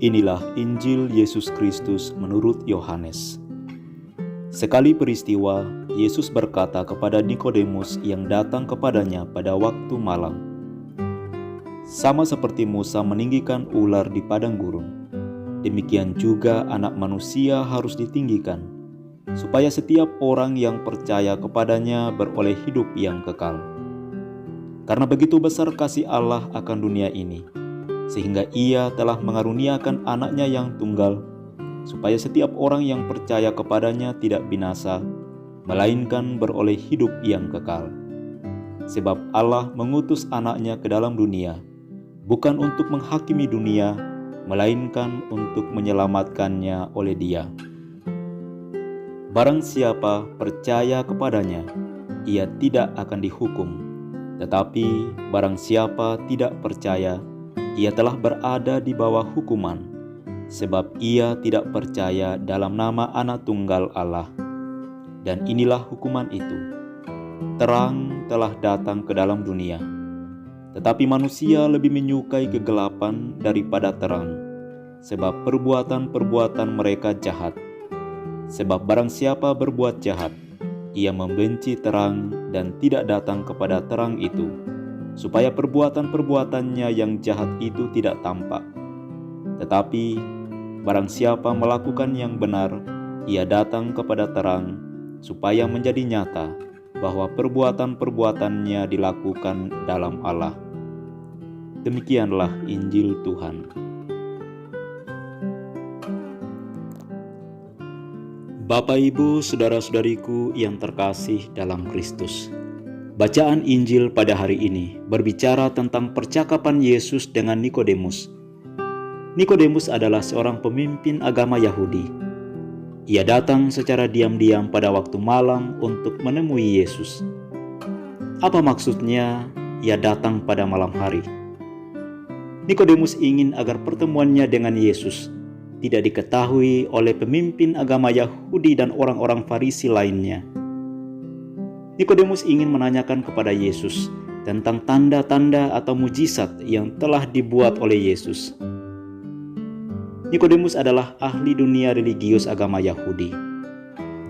Inilah Injil Yesus Kristus menurut Yohanes. Sekali peristiwa, Yesus berkata kepada Nikodemus yang datang kepadanya pada waktu malam, "Sama seperti Musa meninggikan ular di padang gurun, demikian juga Anak Manusia harus ditinggikan, supaya setiap orang yang percaya kepadanya beroleh hidup yang kekal. Karena begitu besar kasih Allah akan dunia ini, sehingga Ia telah mengaruniakan Anaknya yang tunggal, supaya setiap orang yang percaya kepadanya tidak binasa, melainkan beroleh hidup yang kekal. Sebab Allah mengutus Anaknya ke dalam dunia, bukan untuk menghakimi dunia, melainkan untuk menyelamatkannya oleh Dia. Barang siapa percaya kepadanya, ia tidak akan dihukum. Tetapi barang siapa tidak percaya, ia telah berada di bawah hukuman, sebab ia tidak percaya dalam nama Anak Tunggal Allah. Dan inilah hukuman itu: terang telah datang ke dalam dunia, tetapi manusia lebih menyukai kegelapan daripada terang, sebab perbuatan-perbuatan mereka jahat. Sebab barang siapa berbuat jahat, ia membenci terang dan tidak datang kepada terang itu, supaya perbuatan-perbuatannya yang jahat itu tidak tampak. Tetapi barang siapa melakukan yang benar, ia datang kepada terang, supaya menjadi nyata bahwa perbuatan-perbuatannya dilakukan dalam Allah." Demikianlah Injil Tuhan. Bapak, Ibu, saudara-saudariku yang terkasih dalam Kristus. Bacaan Injil pada hari ini berbicara tentang percakapan Yesus dengan Nikodemus. Nikodemus adalah seorang pemimpin agama Yahudi. Ia datang secara diam-diam pada waktu malam untuk menemui Yesus. Apa maksudnya ia datang pada malam hari? Nikodemus ingin agar pertemuannya dengan Yesus tidak diketahui oleh pemimpin agama Yahudi dan orang-orang Farisi lainnya. Nikodemus ingin menanyakan kepada Yesus tentang tanda-tanda atau mujizat yang telah dibuat oleh Yesus. Nikodemus adalah ahli dunia religius agama Yahudi.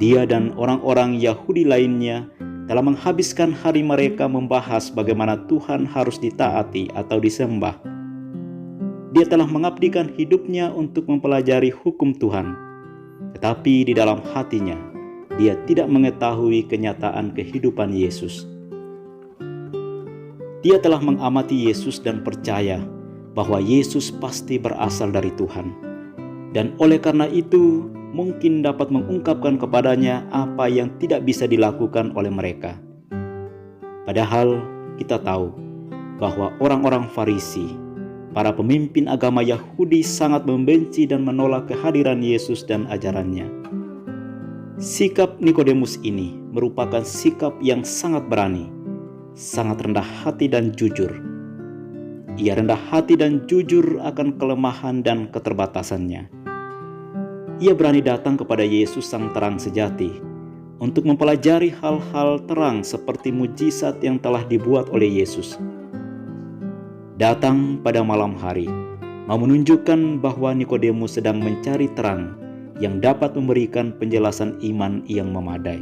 Dia dan orang-orang Yahudi lainnya telah menghabiskan hari mereka membahas bagaimana Tuhan harus ditaati atau disembah. Dia telah mengabdikan hidupnya untuk mempelajari hukum Tuhan, tetapi di dalam hatinya dia tidak mengetahui kenyataan kehidupan Yesus. Dia telah mengamati Yesus dan percaya bahwa Yesus pasti berasal dari Tuhan, dan oleh karena itu mungkin dapat mengungkapkan kepadanya apa yang tidak bisa dilakukan oleh mereka. Padahal kita tahu bahwa orang-orang Farisi, para pemimpin agama Yahudi, sangat membenci dan menolak kehadiran Yesus dan ajarannya. Sikap Nikodemus ini merupakan sikap yang sangat berani, sangat rendah hati dan jujur. Ia rendah hati dan jujur akan kelemahan dan keterbatasannya. Ia berani datang kepada Yesus sang terang sejati untuk mempelajari hal-hal terang seperti mujizat yang telah dibuat oleh Yesus. Datang pada malam hari mau menunjukkan bahwa Nikodemus sedang mencari terang yang dapat memberikan penjelasan iman yang memadai.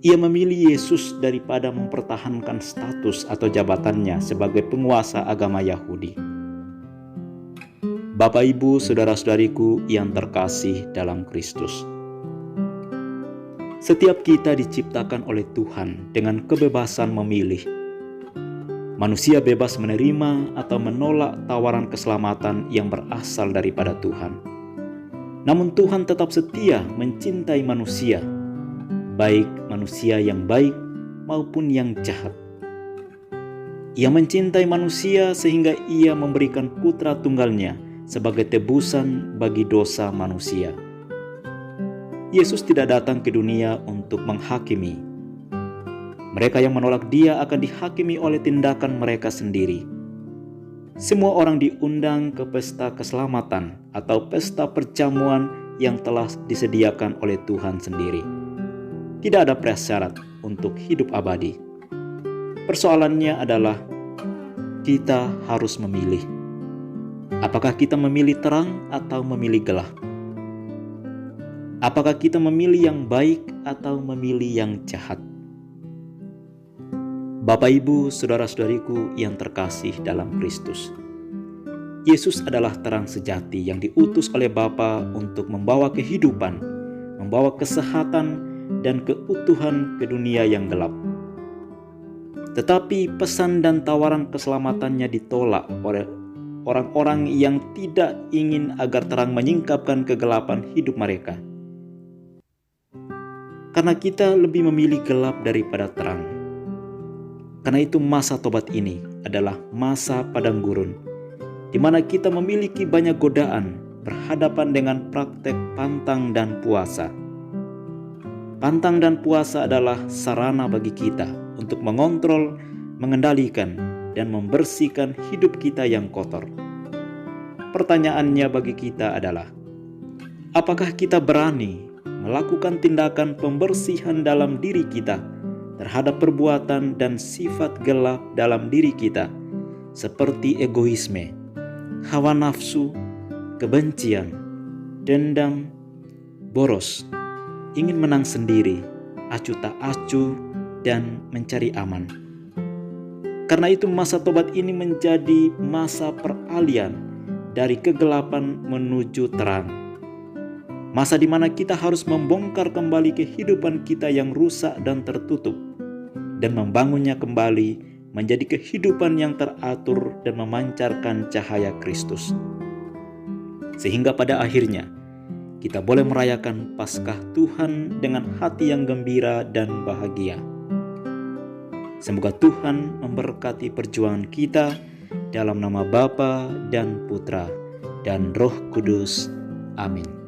Ia memilih Yesus daripada mempertahankan status atau jabatannya sebagai penguasa agama Yahudi. Bapak, Ibu, saudara-saudariku yang terkasih dalam Kristus. Setiap kita diciptakan oleh Tuhan dengan kebebasan memilih. Manusia bebas menerima atau menolak tawaran keselamatan yang berasal daripada Tuhan. Namun Tuhan tetap setia mencintai manusia, baik manusia yang baik maupun yang jahat. Ia mencintai manusia sehingga Ia memberikan Putra Tunggalnya sebagai tebusan bagi dosa manusia. Yesus tidak datang ke dunia untuk menghakimi. Mereka yang menolak Dia akan dihakimi oleh tindakan mereka sendiri. Semua orang diundang ke pesta keselamatan atau pesta perjamuan yang telah disediakan oleh Tuhan sendiri. Tidak ada prasyarat untuk hidup abadi. Persoalannya adalah kita harus memilih. Apakah kita memilih terang atau memilih gelap? Apakah kita memilih yang baik atau memilih yang jahat? Bapak, Ibu, saudara-saudariku yang terkasih dalam Kristus, Yesus adalah terang sejati yang diutus oleh Bapa untuk membawa kehidupan, membawa kesehatan dan keutuhan ke dunia yang gelap. Tetapi pesan dan tawaran keselamatannya ditolak oleh orang-orang yang tidak ingin agar terang menyingkapkan kegelapan hidup mereka. Karena kita lebih memilih gelap daripada terang. Karena itu masa tobat ini adalah masa padang gurun, di mana kita memiliki banyak godaan berhadapan dengan praktek pantang dan puasa. Pantang dan puasa adalah sarana bagi kita untuk mengontrol, mengendalikan, dan membersihkan hidup kita yang kotor. Pertanyaannya bagi kita adalah, apakah kita berani melakukan tindakan pembersihan dalam diri kita terhadap perbuatan dan sifat gelap dalam diri kita, seperti egoisme, hawa nafsu, kebencian, dendam, boros, ingin menang sendiri, acuh tak acuh, dan mencari aman. Karena itu masa tobat ini menjadi masa peralihan dari kegelapan menuju terang. Masa di mana kita harus membongkar kembali kehidupan kita yang rusak dan tertutup, dan membangunnya kembali menjadi kehidupan yang teratur dan memancarkan cahaya Kristus. Sehingga pada akhirnya, kita boleh merayakan Paskah Tuhan dengan hati yang gembira dan bahagia. Semoga Tuhan memberkati perjuangan kita dalam nama Bapa dan Putra dan Roh Kudus. Amin.